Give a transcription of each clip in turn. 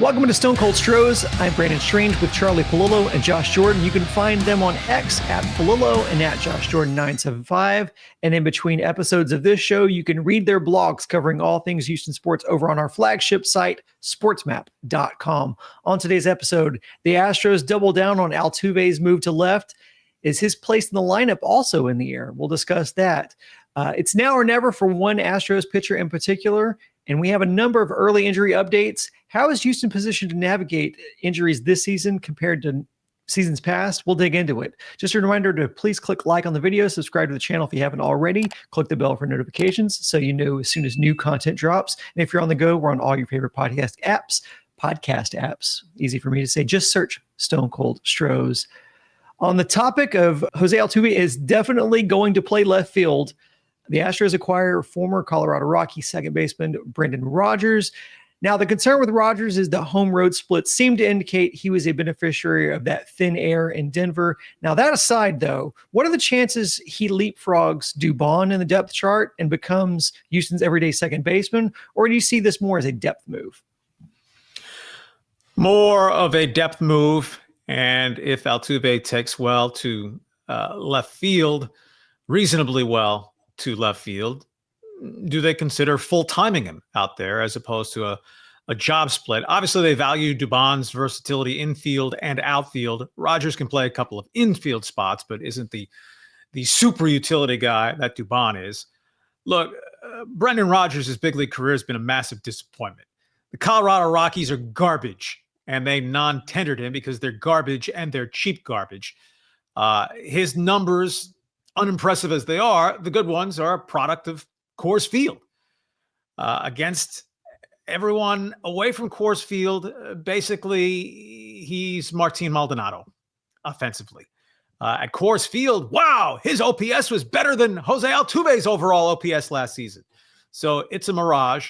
Welcome to Stone Cold Stros. I'm Brandon Strange with Charlie Palillo and Josh Jordan. You can find them on X at Palillo and at Josh Jordan 975. And in between episodes of this show, you can read their blogs covering all things Houston sports over on our flagship site, sportsmap.com. On today's episode, the Astros double down on Altuve's move to left. Is his place in the lineup also in the air? We'll discuss that. It's now or never for one Astros pitcher in particular, and we have a number of early injury updates. How is Houston positioned to navigate injuries this season compared to seasons past? We'll dig into it. Just a reminder to please click like on the video, subscribe to the channel if you haven't already, click the bell for notifications so you know as soon as new content drops. And if you're on the go, we're on all your favorite podcast apps. Easy for me to say, just search Stone Cold Stros. On the topic of Jose Altuve is definitely going to play left field. The Astros acquire former Colorado Rockies second baseman Brendan Rodgers. Now, the concern with Rodgers is the home road split seemed to indicate he was a beneficiary of that thin air in Denver. Now, that aside, though, what are the chances he leapfrogs Dubon in the depth chart and becomes Houston's everyday second baseman? Or do you see this more as a depth move? More of a depth move. And if Altuve takes well to left field, reasonably well to left field, do they consider full timing him out there as opposed to a job split? Obviously, they value Dubon's versatility infield and outfield. Rodgers can play a couple of infield spots, but isn't the super utility guy that Dubon is. Look, Brendan Rodgers' big league career has been a massive disappointment. The Colorado Rockies are garbage, and they non-tendered him because they're garbage and they're cheap garbage. His numbers, unimpressive as they are, the good ones are a product of Coors Field. Against everyone away from Coors Field, basically, he's Martin Maldonado offensively. At Coors Field, wow, his OPS was better than Jose Altuve's overall OPS last season. So it's a mirage.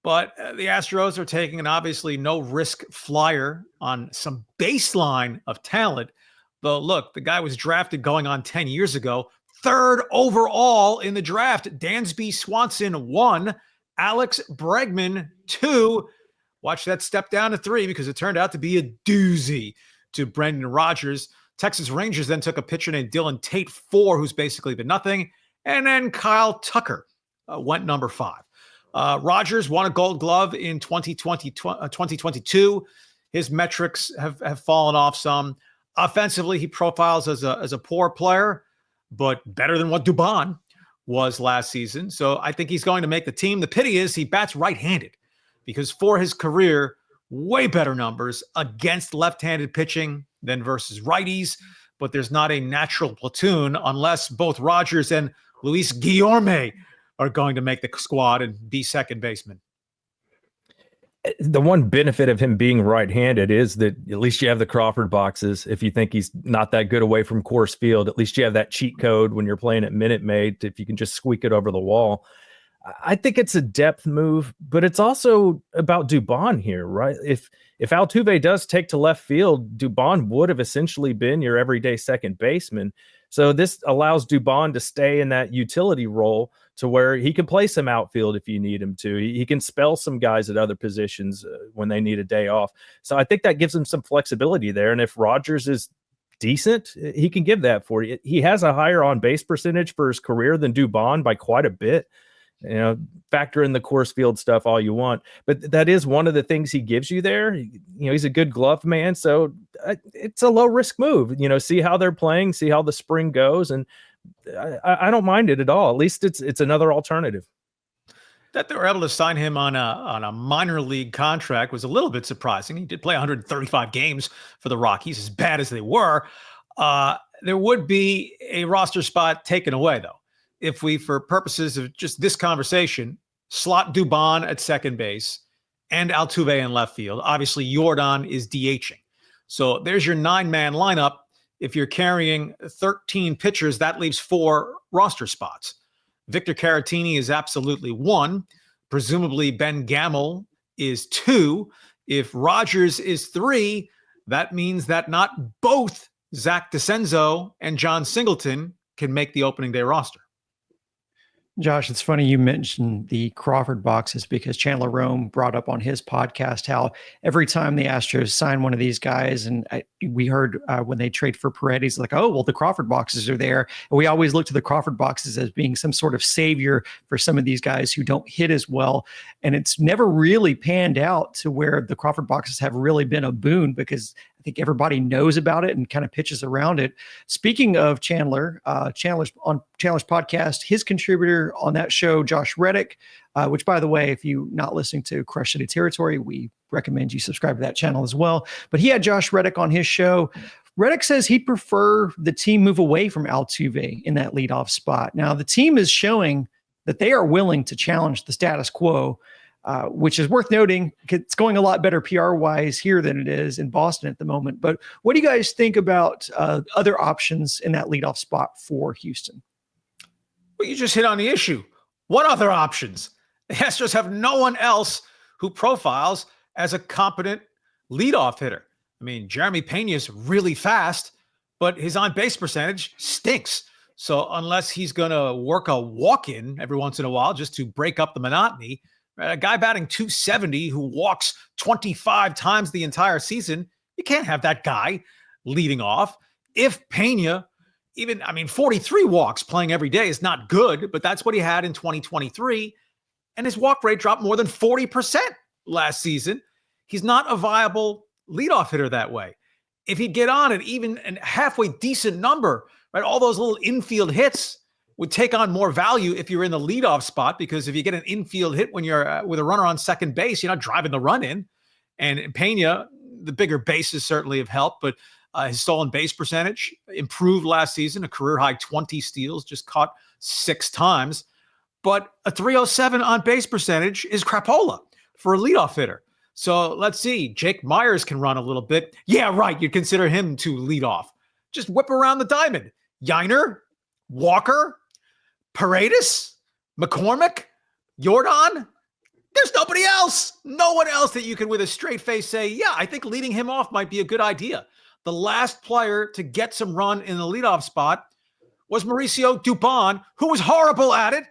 But the Astros are taking an obviously no-risk flyer on some baseline of talent. Though, look, the guy was drafted going on 10 years ago, third overall in the draft. Dansby Swanson 1, Alex Bregman 2. Watch that step down to 3 because it turned out to be a doozy to Brendan Rodgers. Texas Rangers then took a pitcher named Dylan Tate 4, who's basically been nothing. And then Kyle Tucker went number 5. Rodgers won a Gold Glove in 2022. His metrics have fallen off some. Offensively, he profiles as a poor player, but better than what Dubon was last season. So I think he's going to make the team. The pity is he bats right-handed because for his career, way better numbers against left-handed pitching than versus righties. But there's not a natural platoon unless both Rodgers and Luis Guillorme are going to make the squad and be second baseman. The one benefit of him being right-handed is that at least you have the Crawford boxes. If you think he's not that good away from Coors Field, at least you have that cheat code when you're playing at Minute Maid, if you can just squeak it over the wall. I think it's a depth move, but it's also about Dubon here, right? If Altuve does take to left field, Dubon would have essentially been your everyday second baseman. So this allows Dubon to stay in that utility role to where he can play some outfield if you need him to. He can spell some guys at other positions when they need a day off. So I think that gives him some flexibility there. And if Rodgers is decent, he can give that for you. He has a higher on-base percentage for his career than Dubon by quite a bit. You know, factor in the Coors Field stuff all you want, but that is one of the things he gives you there. You know, he's a good glove man, so it's a low risk move. You know, see how they're playing, see how the spring goes, and I don't mind it at all. At least it's another alternative. That they were able to sign him on a minor league contract was a little bit surprising. He did play 135 games for the Rockies, as bad as they were. There would be a roster spot taken away, though, if we, for purposes of just this conversation, slot Dubon at second base and Altuve in left field. Obviously, Jordan is DHing. So there's your 9-man lineup. If you're carrying 13 pitchers, that leaves 4 roster spots. Victor Caratini is absolutely 1. Presumably, Ben Gamel is 2. If Rodgers is 3, that means that not both Zach DeCenzo and John Singleton can make the opening day roster. Josh, it's funny you mentioned the Crawford boxes because Chandler Rome brought up on his podcast how every time the Astros sign one of these guys, and we heard when they trade for Paredes, like, oh, well, the Crawford boxes are there. And we always look to the Crawford boxes as being some sort of savior for some of these guys who don't hit as well. And it's never really panned out to where the Crawford boxes have really been a boon because I think everybody knows about it and kind of pitches around it. Speaking of Chandler's podcast, his contributor on that show, Josh Reddick, which, by the way, if you're not listening to Crush City Territory, we recommend you subscribe to that channel as well. But he had Josh Reddick on his show. Reddick says he'd prefer the team move away from Altuve in that leadoff spot. Now, the team is showing that they are willing to challenge the status quo, which is worth noting. It's going a lot better PR-wise here than it is in Boston at the moment. But what do you guys think about other options in that leadoff spot for Houston? Well, you just hit on the issue. What other options? The Astros have no one else who profiles as a competent leadoff hitter. I mean, Jeremy Pena is really fast, but his on-base percentage stinks. So unless he's going to work a walk-in every once in a while just to break up the monotony, a guy batting 270 who walks 25 times the entire season, you can't have that guy leading off. If Pena, 43 walks playing every day is not good, but that's what he had in 2023. And his walk rate dropped more than 40% last season. He's not a viable leadoff hitter that way. If he'd get on at even a halfway decent number, right, all those little infield hits would take on more value if you're in the leadoff spot, because if you get an infield hit when you're with a runner on second base, you're not driving the run in. And Pena, the bigger bases certainly have helped, but his stolen base percentage improved last season, a career high 20 steals, just caught 6 times. But a 307 on base percentage is crapola for a leadoff hitter. So let's see. Jake Myers can run a little bit. Yeah, right. You'd consider him to lead off. Just whip around the diamond. Yiner, Walker, Paredes, McCormick, Jordan. There's nobody else. No one else that you can with a straight face say, yeah, I think leading him off might be a good idea. The last player to get some run in the leadoff spot was Mauricio Dubon, who was horrible at it.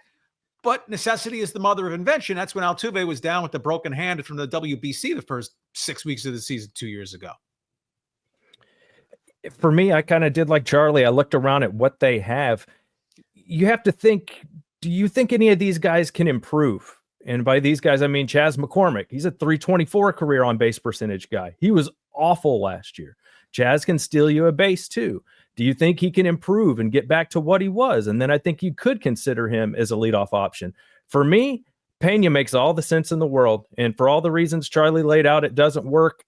But necessity is the mother of invention. That's when Altuve was down with the broken hand from the WBC the first 6 weeks of the season 2 years ago. For me, I kind of did like Charlie. I looked around at what they have. You have to think, do you think any of these guys can improve? And by these guys, I mean Chas McCormick. He's a 324 career on base percentage guy. He was awful last year. Chas can steal you a base too. Do you think he can improve and get back to what he was? And then I think you could consider him as a leadoff option. For me, Pena makes all the sense in the world. And for all the reasons Charlie laid out, it doesn't work.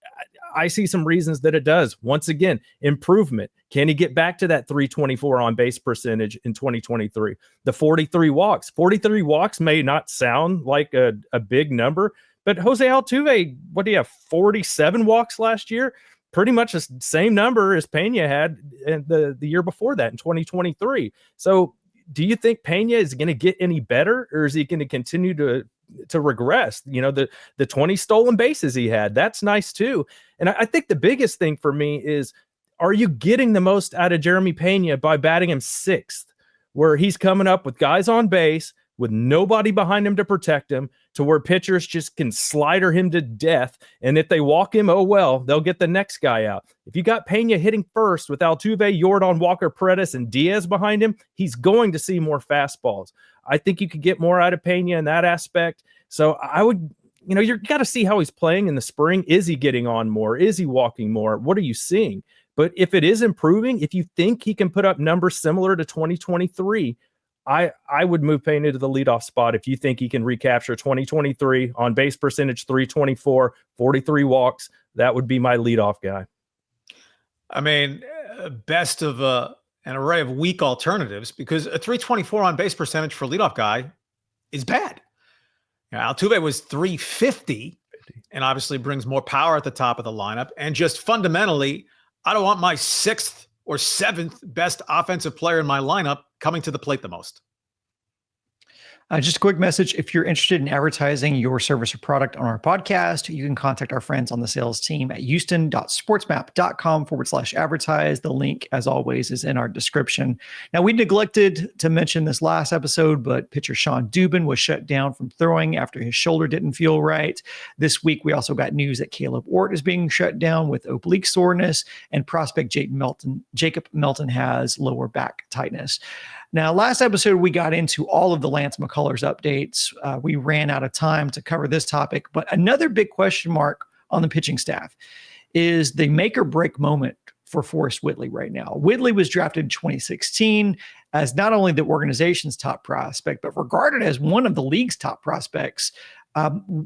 I see some reasons that it does. Once again, improvement. Can he get back to that 324 on base percentage in 2023? The 43 walks. 43 walks may not sound like a big number, but Jose Altuve, what do you have, 47 walks last year? Pretty much the same number as Pena had the year before that in 2023. So do you think Pena is going to get any better, or is he going to continue to regress? You know, the 20 stolen bases he had, that's nice too. And I think the biggest thing for me is, are you getting the most out of Jeremy Pena by batting him 6th, where he's coming up with guys on base with nobody behind him to protect him, to where pitchers just can slider him to death. And if they walk him, oh well, they'll get the next guy out. If you got Pena hitting first with Altuve, Jordan, Walker, Paredes, and Diaz behind him, he's going to see more fastballs. I think you could get more out of Pena in that aspect. So I would, you got to see how he's playing in the spring. Is he getting on more? Is he walking more? What are you seeing? But if it is improving, if you think he can put up numbers similar to 2023, I would move Pena to the leadoff spot if you think he can recapture 2023 on base percentage, 324, 43 walks. That would be my leadoff guy. I mean, best of an array of weak alternatives, because a 324 on base percentage for a leadoff guy is bad. Altuve was 350 and obviously brings more power at the top of the lineup. And just fundamentally, I don't want my 6th or 7th best offensive player in my lineup coming to the plate the most. Just a quick message. If you're interested in advertising your service or product on our podcast, you can contact our friends on the sales team at houston.sportsmap.com/advertise. The link, as always, is in our description. Now, we neglected to mention this last episode, but pitcher Sean Dubin was shut down from throwing after his shoulder didn't feel right. This week, we also got news that Caleb Ort is being shut down with oblique soreness, and prospect Jacob Melton has lower back tightness. Now, last episode, we got into all of the Lance McCullers updates. We ran out of time to cover this topic, but another big question mark on the pitching staff is the make or break moment for Forrest Whitley right now. Whitley was drafted in 2016 as not only the organization's top prospect, but regarded as one of the league's top prospects.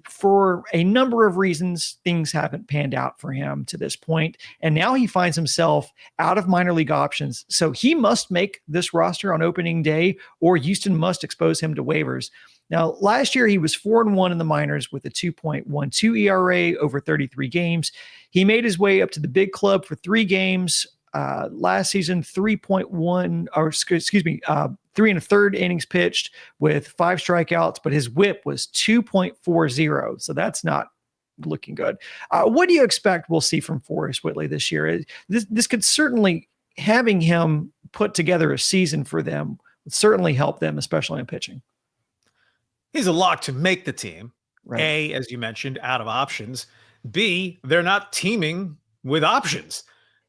For a number of reasons, things haven't panned out for him to this point. And now he finds himself out of minor league options. So he must make this roster on opening day, or Houston must expose him to waivers. Now, last year, he was 4-1 in the minors with a 2.12 ERA over 33 games. He made his way up to the big club for 3 games. Last season, 3 1/3 innings pitched with 5 strikeouts, but his whip was 2.40. So that's not looking good. What do you expect we'll see from Forrest Whitley this year? This could certainly, having him put together a season for them, would certainly help them, especially in pitching. He's a lock to make the team. Right. A, as you mentioned, out of options. B, they're not teaming with options.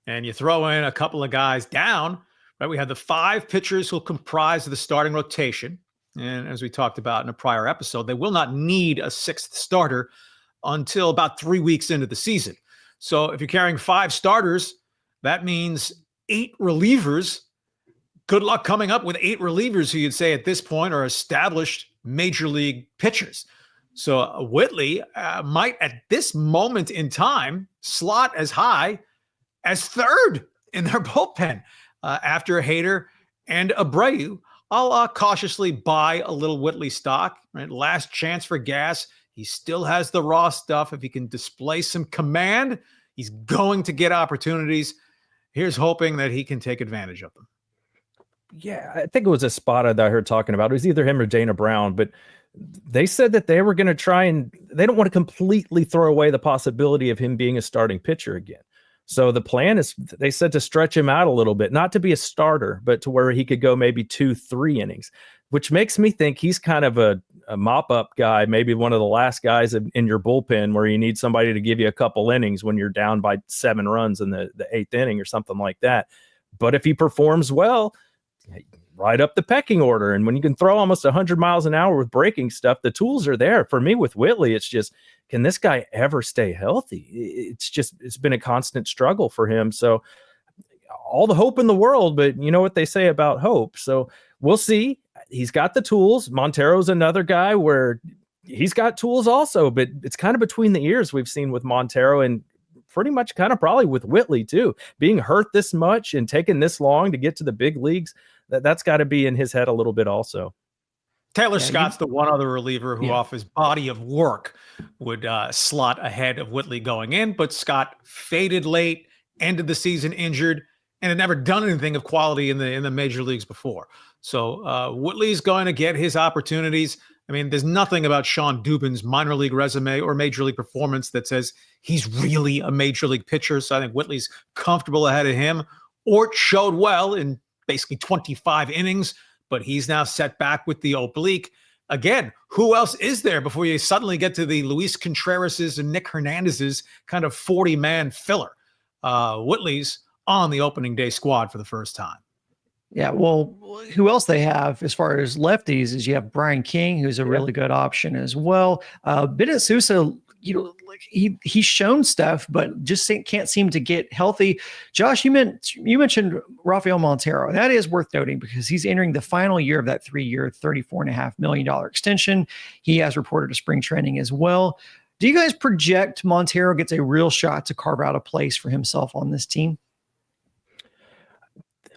And you throw in a couple of guys down, right? We have the 5 pitchers who'll comprise the starting rotation. And as we talked about in a prior episode, they will not need a 6th starter until about 3 weeks into the season. So if you're carrying 5 starters, that means 8 relievers. Good luck coming up with 8 relievers who you'd say at this point are established major league pitchers. So Whitley might at this moment in time slot as high as 3rd in their bullpen after Hader and Abreu. I'll cautiously buy a little Whitley stock. Right? Last chance for gas. He still has the raw stuff. If he can display some command, he's going to get opportunities. Here's hoping that he can take advantage of them. Yeah, I think it was Espada that I heard talking about. It was either him or Dana Brown, but they said that they were going to try and they don't want to completely throw away the possibility of him being a starting pitcher again. So the plan is, they said, to stretch him out a little bit, not to be a starter, but to where he could go maybe 2-3 innings, which makes me think he's kind of a mop-up guy, maybe one of the last guys in your bullpen where you need somebody to give you a couple innings when you're down by 7 runs in the 8th inning or something like that. But if he performs well, right up the pecking order. And when you can throw almost 100 miles an hour with breaking stuff, the tools are there. For me with Whitley, it's just, can this guy ever stay healthy? It's been a constant struggle for him. So all the hope in the world, but you know what they say about hope. So we'll see. He's got the tools. Montero's another guy where he's got tools also, but it's kind of between the ears we've seen with Montero and pretty much kind of probably with Whitley too. Being hurt this much and taking this long to get to the big leagues, that's got to be in his head a little bit also. Taylor Scott's the one other reliever who off his body of work would slot ahead of Whitley going in, but Scott faded late, ended the season injured, and had never done anything of quality in the major leagues before. So Whitley's going to get his opportunities. I mean, there's nothing about Sean Dubin's minor league resume or major league performance that says he's really a major league pitcher. So I think Whitley's comfortable ahead of him. Ort showed well in basically 25 innings, but he's now set back with the oblique. Again, who else is there before you suddenly get to the Luis Contreras's and Nick Hernandez's kind of 40-man filler? Whitley's on the opening day squad for the first time. Yeah, well, who else they have as far as lefties is you have Brian King, who's a really good option as well. Bennett Sousa, he's shown stuff, but just can't seem to get healthy. Josh, you mentioned Rafael Montero. That is worth noting because he's entering the final year of that 3-year, $34.5 million extension. He has reported to spring training as well. Do you guys project Montero gets a real shot to carve out a place for himself on this team?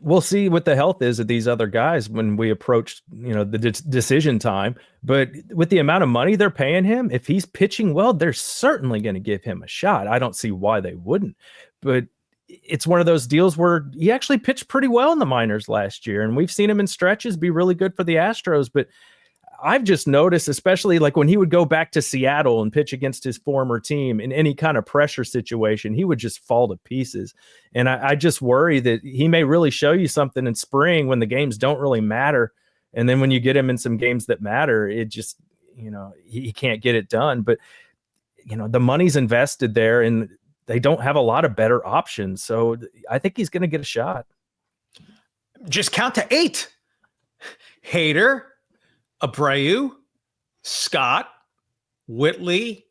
We'll see what the health is of these other guys when we approach, the decision time. But with the amount of money they're paying him, if he's pitching well, they're certainly going to give him a shot. I don't see why they wouldn't. But it's one of those deals where he actually pitched pretty well in the minors last year, and we've seen him in stretches be really good for the Astros. But I've just noticed, especially like when he would go back to Seattle and pitch against his former team in any kind of pressure situation, he would just fall to pieces. And I just worry that he may really show you something in spring when the games don't really matter. And then when you get him in some games that matter, it just, he can't get it done. But, the money's invested there and they don't have a lot of better options. So I think he's going to get a shot. Just count to 8. Hader, Abreu, Scott, Whitley,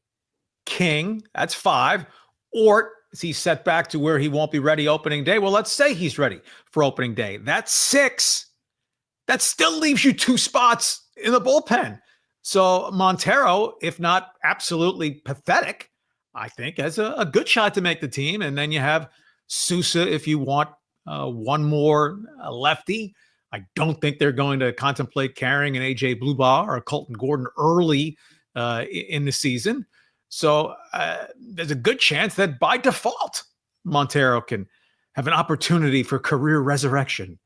King. That's 5. Ort, is he set back to where he won't be ready opening day? Well, let's say he's ready for opening day. That's 6. That still leaves you 2 spots in the bullpen. So Montero, if not absolutely pathetic, I think has a good shot to make the team. And then you have Sousa if you want one more lefty. I don't think they're going to contemplate carrying an A.J. Blubaugh or a Colton Gordon early in the season. So there's a good chance that by default, Montero can have an opportunity for career resurrection.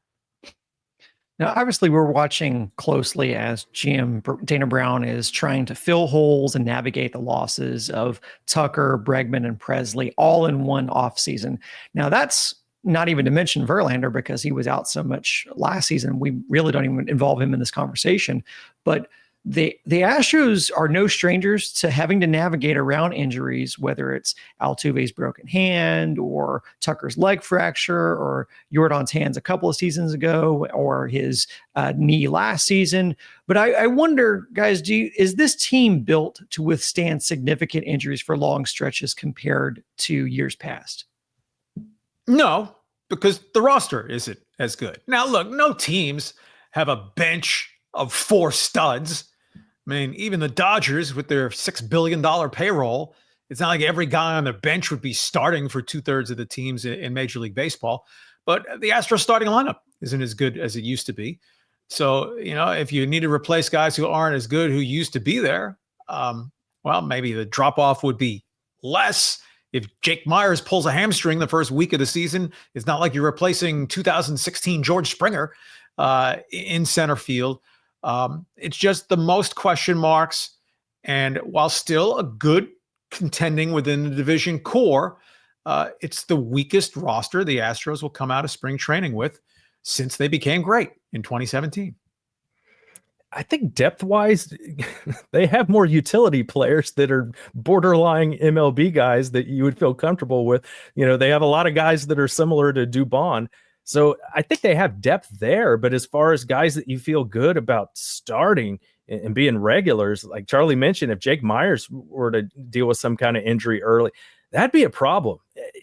Now, obviously, we're watching closely as GM Dana Brown is trying to fill holes and navigate the losses of Tucker, Bregman, and Presley all in one offseason. Now, that's not even to mention Verlander because he was out so much last season. We really don't even involve him in this conversation. But the Astros are no strangers to having to navigate around injuries, whether it's Altuve's broken hand or Tucker's leg fracture or Yordan's hands a couple of seasons ago or his knee last season. But I wonder, guys, is this team built to withstand significant injuries for long stretches compared to years past? No, because the roster isn't as good. Now, look, no teams have a bench of 4 studs. I mean, even the Dodgers with their $6 billion payroll, it's not like every guy on their bench would be starting for 2/3 of the teams in Major League Baseball. But the Astros starting lineup isn't as good as it used to be. So, if you need to replace guys who aren't as good who used to be there, well, maybe the drop-off would be less. If Jake Myers pulls a hamstring the first week of the season, it's not like you're replacing 2016 George Springer in center field. It's just the most question marks. And while still a good contending within the division core, it's the weakest roster the Astros will come out of spring training with since they became great in 2017. I think depth-wise, they have more utility players that are borderline MLB guys that you would feel comfortable with. They have a lot of guys that are similar to Dubon. So I think they have depth there. But as far as guys that you feel good about starting and being regulars, like Charlie mentioned, if Jake Myers were to deal with some kind of injury early, that'd be a problem.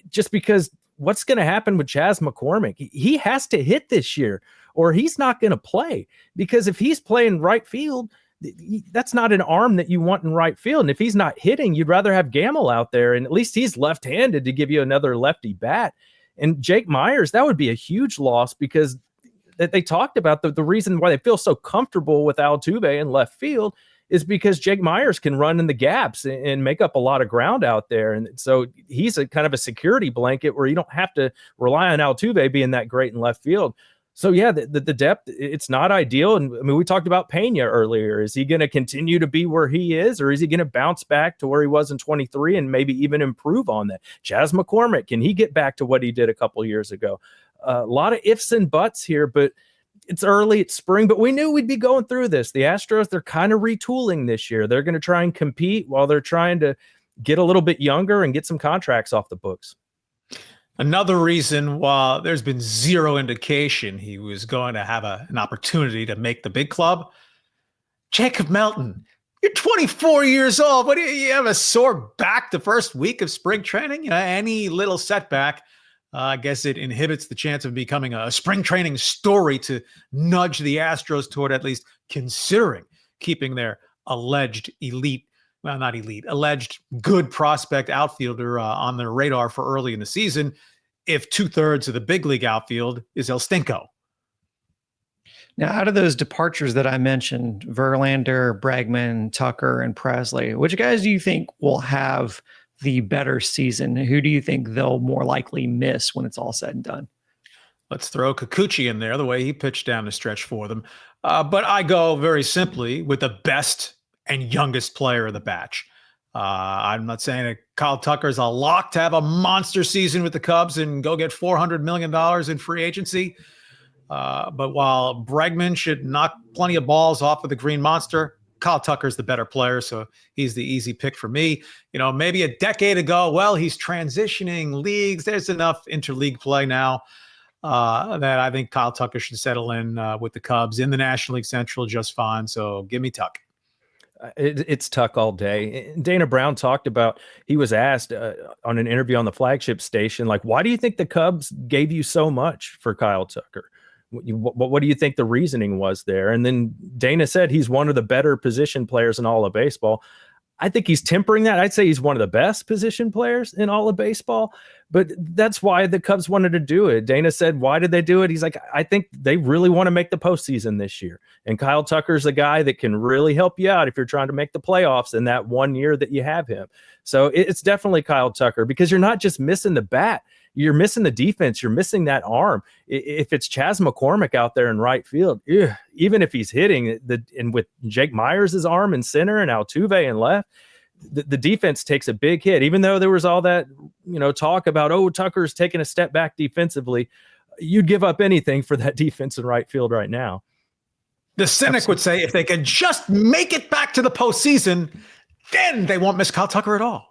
Just because what's going to happen with Chas McCormick? He has to hit this year or he's not going to play, because if he's playing right field, that's not an arm that you want in right field. And if he's not hitting, you'd rather have Gamble out there, and at least he's left-handed to give you another lefty bat. And Jake Myers, that would be a huge loss, because they talked about the reason why they feel so comfortable with Altuve in left field is because Jake Myers can run in the gaps and make up a lot of ground out there. And so he's a kind of a security blanket where you don't have to rely on Altuve being that great in left field. So yeah, the depth, it's not ideal. And I mean, we talked about Pena earlier. Is he going to continue to be where he is, or is he going to bounce back to where he was in 23 and maybe even improve on that? Chas McCormick, can he get back to what he did a couple years ago? A lot of ifs and buts here, but it's early, it's spring, but we knew we'd be going through this. The Astros, they're kind of retooling this year. They're going to try and compete while they're trying to get a little bit younger and get some contracts off the books. Another reason why there's been zero indication he was going to have an opportunity to make the big club. Jacob Melton, you're 24 years old. What do you have a sore back the first week of spring training? Any little setback, I guess it inhibits the chance of becoming a spring training story to nudge the Astros toward at least considering keeping their alleged alleged good prospect outfielder on their radar for early in the season, if 2/3 of the big league outfield is El Stinko. Now, out of those departures that I mentioned, Verlander, Bregman, Tucker, and Presley, which guys do you think will have the better season? Who do you think they'll more likely miss when it's all said and done? Let's throw Kikuchi in there, the way he pitched down the stretch for them. But I go very simply with the best and youngest player of the batch. I'm not saying that Kyle Tucker is a lock to have a monster season with the Cubs and go get $400 million in free agency. But while Bregman should knock plenty of balls off of the Green Monster, Kyle Tucker's the better player, so he's the easy pick for me. Maybe a decade ago, well, he's transitioning leagues. There's enough interleague play now that I think Kyle Tucker should settle in with the Cubs in the National League Central just fine. So give me Tuck. It's Tuck all day. Dana Brown talked about, he was asked on an interview on the flagship station, like, why do you think the Cubs gave you so much for Kyle Tucker? What do you think the reasoning was there? And then Dana said he's one of the better position players in all of baseball. I think he's tempering that. I'd say he's one of the best position players in all of baseball, but that's why the Cubs wanted to do it. Dana said, why did they do it? He's like, I think they really want to make the postseason this year. And Kyle Tucker's a guy that can really help you out if you're trying to make the playoffs in that 1 year that you have him. So it's definitely Kyle Tucker, because you're not just missing the bat. You're missing the defense. You're missing that arm. If it's Chas McCormick out there in right field, even if he's hitting and with Jake Myers' arm in center and Altuve in left, the defense takes a big hit. Even though there was all that talk about, Tucker's taking a step back defensively, you'd give up anything for that defense in right field right now. The cynic would say if they could just make it back to the postseason, then they won't miss Kyle Tucker at all.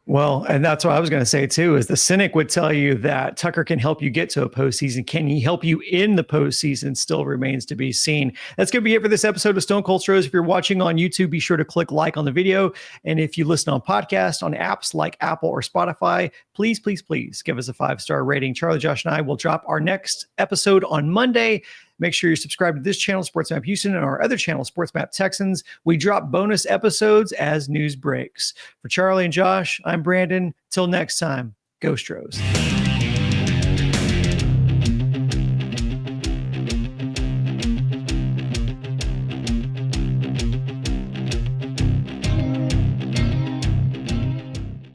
Well, and that's what I was going to say too, is the cynic would tell you that Tucker can help you get to a postseason. Can he help you in the postseason? Still remains to be seen. That's going to be it for this episode of Stone Cold Stros. If you're watching on YouTube, be sure to click like on the video. And if you listen on podcasts on apps like Apple or Spotify, please, please, please give us a 5-star rating. Charlie, Josh, and I will drop our next episode on Monday. Make sure you're subscribed to this channel, Sports Map Houston, and our other channel, Sports Map Texans. We drop bonus episodes as news breaks. For Charlie and Josh, I'm Brandon. Till next time, go Stros.